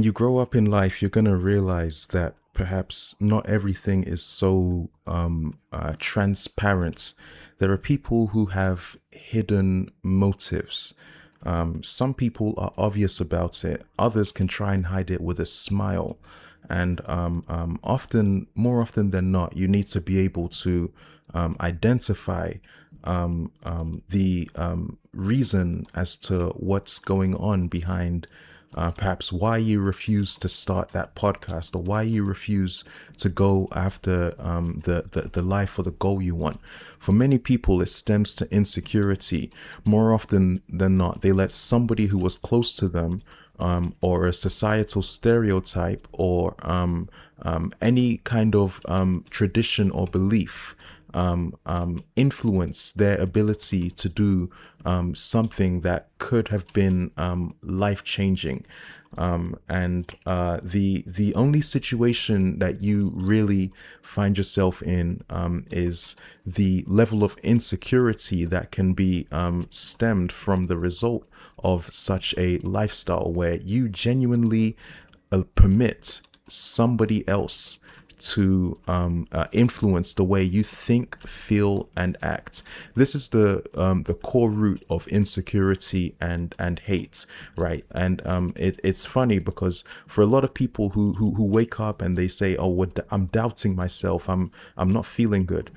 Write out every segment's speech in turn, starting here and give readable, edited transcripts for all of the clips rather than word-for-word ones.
you grow up in life, you're going to realize that perhaps not everything is so transparent. There are people who have hidden motives. Some people are obvious about it, others can try and hide it with a smile. And more often than not, you need to be able to identify the reason as to what's going on behind perhaps why you refuse to start that podcast, or why you refuse to go after the life or the goal you want. For many people, it stems to insecurity. More often than not, they let somebody who was close to them, or a societal stereotype, or any kind of tradition or belief influence their ability to do something that could have been life changing. The only situation that you really find yourself in is the level of insecurity that can be stemmed from the result of such a lifestyle, where you genuinely permit somebody else to influence the way you think, feel, and act. This is the core root of insecurity and hate, right? And it's funny because for a lot of people who wake up and they say, "Oh, I'm doubting myself. I'm not feeling good."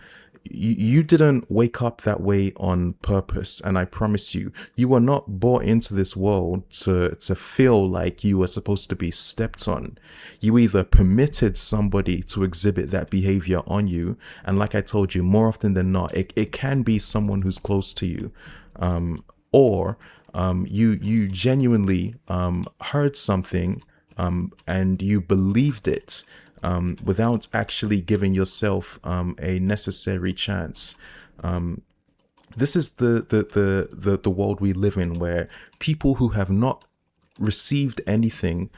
You didn't wake up that way on purpose, and I promise you, you were not brought into this world to feel like you were supposed to be stepped on. You either permitted somebody to exhibit that behavior on you, and like I told you, more often than not, it can be someone who's close to you, or you genuinely heard something and you believed it, without actually giving yourself a necessary chance. This is the world we live in, where people who have not received anything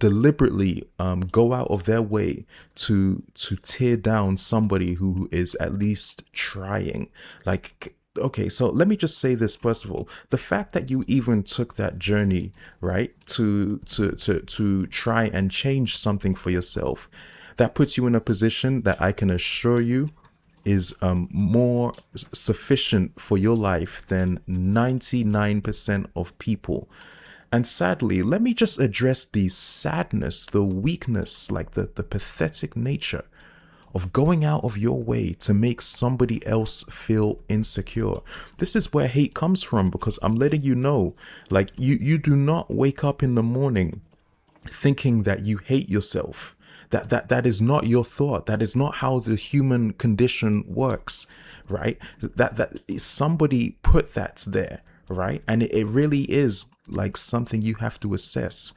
deliberately go out of their way to tear down somebody who is at least trying. Like, okay, so let me just say this first of all: the fact that you even took that journey, right, to try and change something for yourself, that puts you in a position that I can assure you is more sufficient for your life than 99% of people. And sadly, let me just address the sadness, the weakness, like the pathetic nature of going out of your way to make somebody else feel insecure. This is where hate comes from, because I'm letting you know, like, you do not wake up in the morning thinking that you hate yourself. That is not your thought. That is not how the human condition works, right? That somebody put that there, right? And it really is like something you have to assess.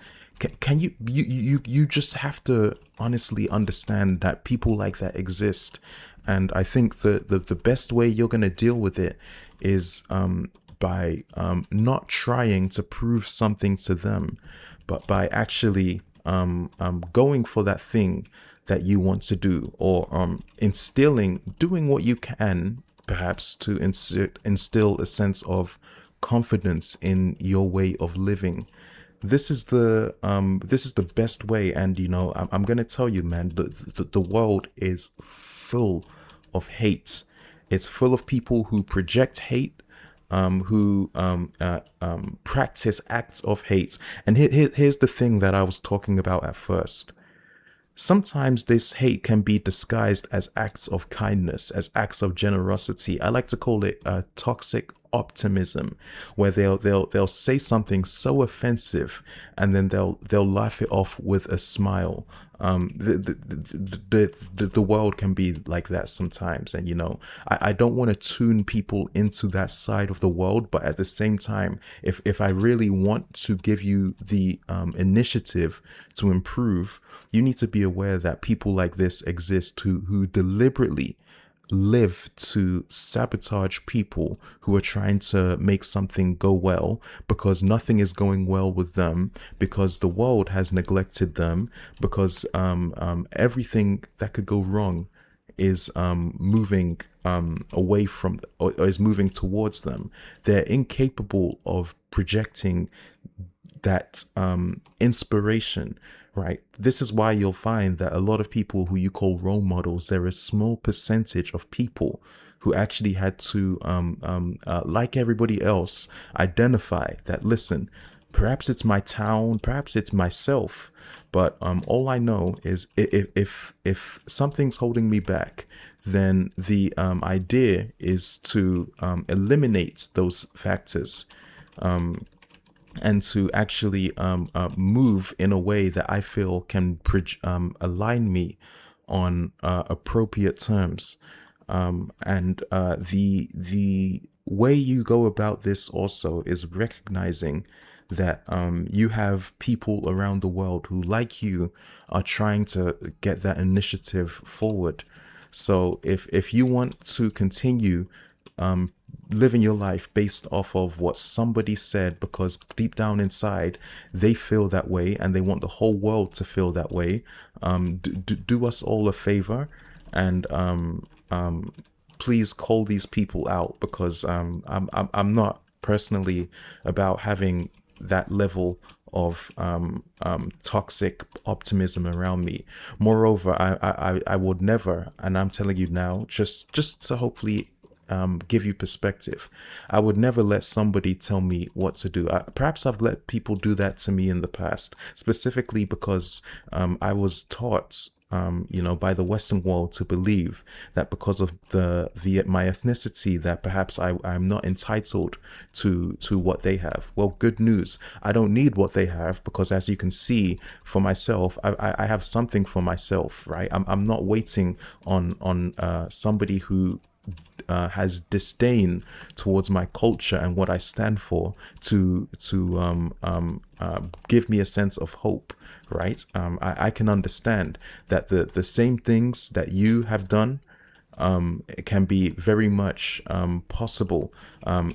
Can you just have to honestly understand that people like that exist. And I think the best way you're going to deal with it is by not trying to prove something to them, but by actually going for that thing that you want to do, or doing what you can, perhaps to instill a sense of confidence in your way of living. This is the best way. And I'm gonna tell you, man, the world is full of hate. It's full of people who project hate, who practice acts of hate. And here's the thing that I was talking about at first. Sometimes this hate can be disguised as acts of kindness, as acts of generosity. I like to call it toxic optimism, where they'll say something so offensive and then they'll laugh it off with a smile. The world can be like that sometimes, and I don't want to tune people into that side of the world, but at the same time, if I really want to give you the initiative to improve, you need to be aware that people like this exist who deliberately live to sabotage people who are trying to make something go well, because nothing is going well with them, because the world has neglected them, because everything that could go wrong is moving away from, or is moving towards them. They're incapable of projecting that inspiration, right? This is why you'll find that a lot of people who you call role models, there is a small percentage of people who actually had to, like everybody else, identify that, listen, perhaps it's my town, perhaps it's myself, but all I know is if something's holding me back, then the idea is to eliminate those factors, and to actually move in a way that I feel can align me on appropriate terms. And the way you go about this also is recognizing that you have people around the world who, like you, are trying to get that initiative forward. So if you want to continue living your life based off of what somebody said, because deep down inside they feel that way and they want the whole world to feel that way, do us all a favor and please call these people out, because I'm not personally about having that level of toxic optimism around me. Moreover, I would never, and I'm telling you now, just to hopefully give you perspective, I would never let somebody tell me what to do. Perhaps I've let people do that to me in the past, specifically because I was taught by the Western world to believe that because of my ethnicity, that perhaps I'm not entitled to what they have. Well, good news. I don't need what they have, because as you can see for myself, I have something for myself, right? I'm not waiting on somebody who has disdain towards my culture and what I stand for to give me a sense of hope, right? I can understand that the same things that you have done it can be very much possible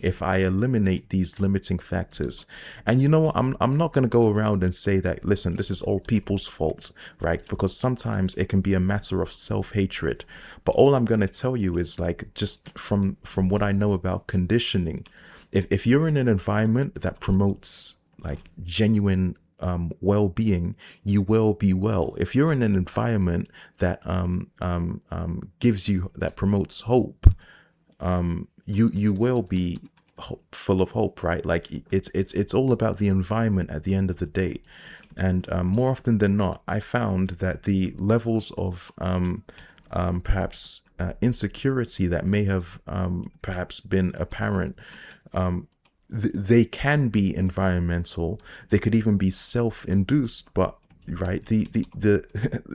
if I eliminate these limiting factors. And you know what? I'm not going to go around and say that, listen, this is all people's fault, right? Because sometimes it can be a matter of self-hatred. But all I'm going to tell you is, like, just from what I know about conditioning, if you're in an environment that promotes like genuine well-being, you will be well. If you're in an environment that gives you, that promotes hope, you will be full of hope, right? Like it's all about the environment at the end of the day. And more often than not, I found that the levels of perhaps insecurity that may have perhaps been apparent, they can be environmental. They could even be self-induced. But right, the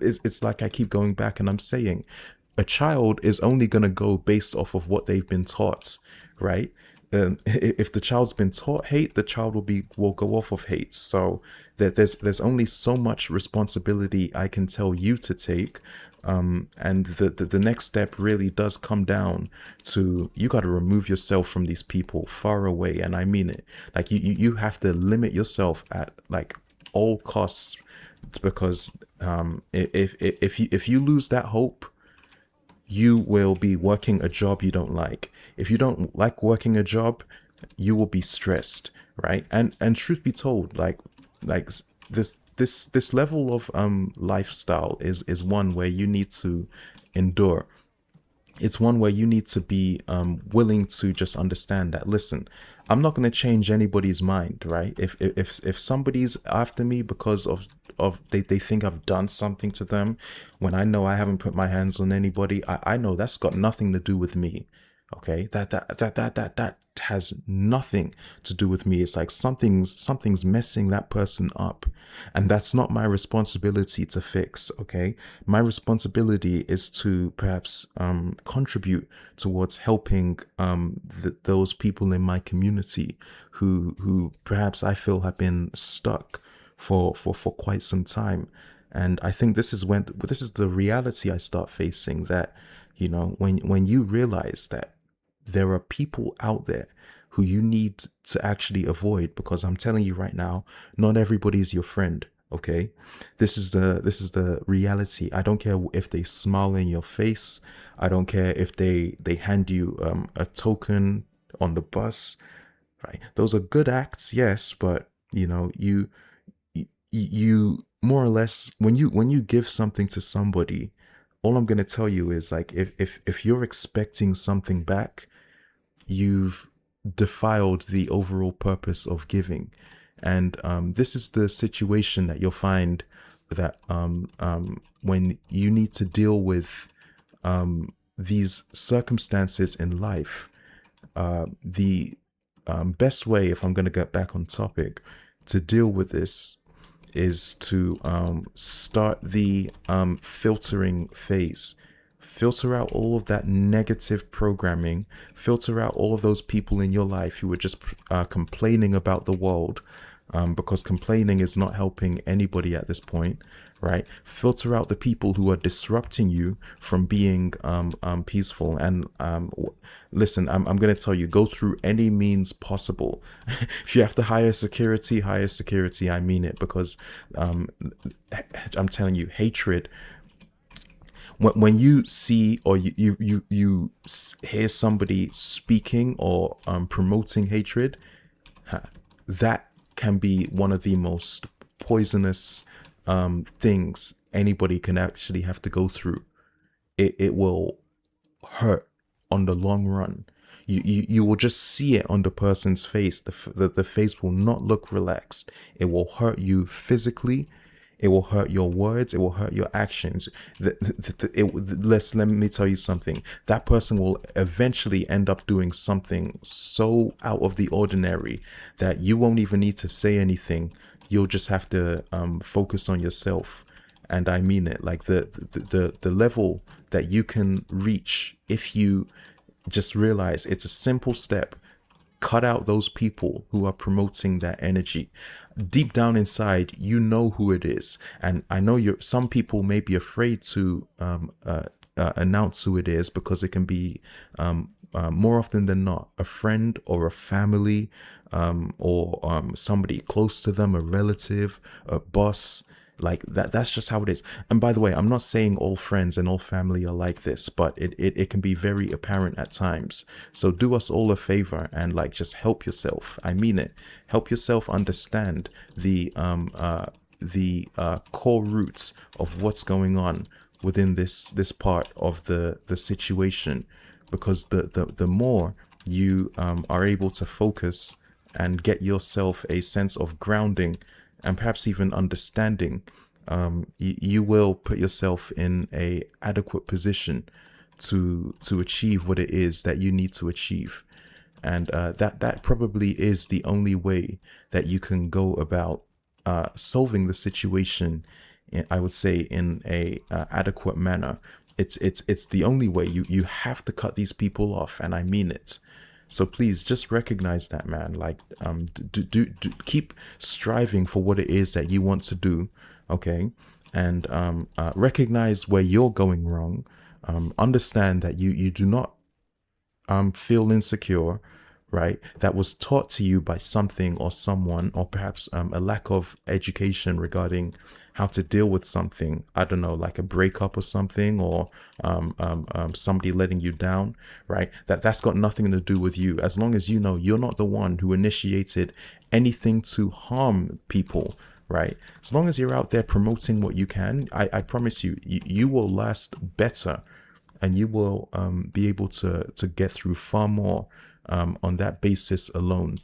it's like I keep going back and I'm saying, a child is only going to go based off of what they've been taught, right? If the child's been taught hate, the child will go off of hate. So there's only so much responsibility I can tell you to take. And the next step really does come down to, you got to remove yourself from these people far away. And I mean it. Like you have to limit yourself at like all costs, because if you lose that hope, you will be working a job you don't like. If you don't like working a job, you will be stressed, right? And truth be told, like this level of lifestyle is one where you need to endure. It's one where you need to be willing to just understand that, listen, I'm not going to change anybody's mind, right? If somebody's after me because of they think I've done something to them, when I know I haven't put my hands on anybody, I know that's got nothing to do with me. Okay, that has nothing to do with me. It's like something's messing that person up, and that's not my responsibility to fix. Okay, my responsibility is to perhaps contribute towards helping those people in my community who perhaps I feel have been stuck for quite some time. And I think this is the reality I start facing, that when you realize that there are people out there who you need to actually avoid, because I'm telling you right now, not everybody is your friend. Okay, this is the reality. I don't care if they smile in your face. I don't care if they hand you a token on the bus. Right, those are good acts, yes, but You know, you more or less, when you give something to somebody, all I'm gonna tell you is like, if you're expecting something back, you've defiled the overall purpose of giving. And this is the situation that you'll find that when you need to deal with these circumstances in life. The best way, if I'm going to get back on topic, to deal with this is to start the filtering phase. Filter out all of that negative programming. Filter out all of those people in your life who are just complaining about the world, because complaining is not helping anybody at this point, right? Filter out the people who are disrupting you from being peaceful. And listen, I'm going to tell you, go through any means possible. If you have to hire security, hire security. I mean it, because I'm telling you, hatred. When you see, or you hear somebody speaking or promoting hatred, that can be one of the most poisonous things anybody can actually have to go through. It will hurt on the long run. You will just see it on the person's face. The face will not look relaxed. It will hurt you physically. It will hurt your words. It will hurt your actions. Let me tell you something. That person will eventually end up doing something so out of the ordinary that you won't even need to say anything. You'll just have to focus on yourself. And I mean it. Like the level that you can reach if you just realize it's a simple step. Cut out those people who are promoting that energy. Deep down inside, you know who it is. And I know some people may be afraid to announce who it is, because it can be more often than not a friend or a family, or somebody close to them, a relative, a boss. Like that's just how it is. And by the way, I'm not saying all friends and all family are like this, but it can be very apparent at times. So do us all a favor and like just help yourself. I mean it. Help yourself understand the core roots of what's going on within this part of the situation, because the more you are able to focus and get yourself a sense of grounding and perhaps even understanding, you will put yourself in a adequate position to achieve what it is that you need to achieve. And that probably is the only way that you can go about solving the situation, I would say, in a adequate manner. It's the only way. You have to cut these people off, and I mean it. So please just recognize that, man. Like, do keep striving for what it is that you want to do, okay? And recognize where you're going wrong. Understand that you do not feel insecure, right? That was taught to you by something or someone, or perhaps a lack of education regarding how to deal with something. I don't know, like a breakup or something, or somebody letting you down, right? That's got nothing to do with you. As long as you know you're not the one who initiated anything to harm people, right? As long as you're out there promoting what you can, I promise you will last better, and you will be able to get through far more on that basis alone.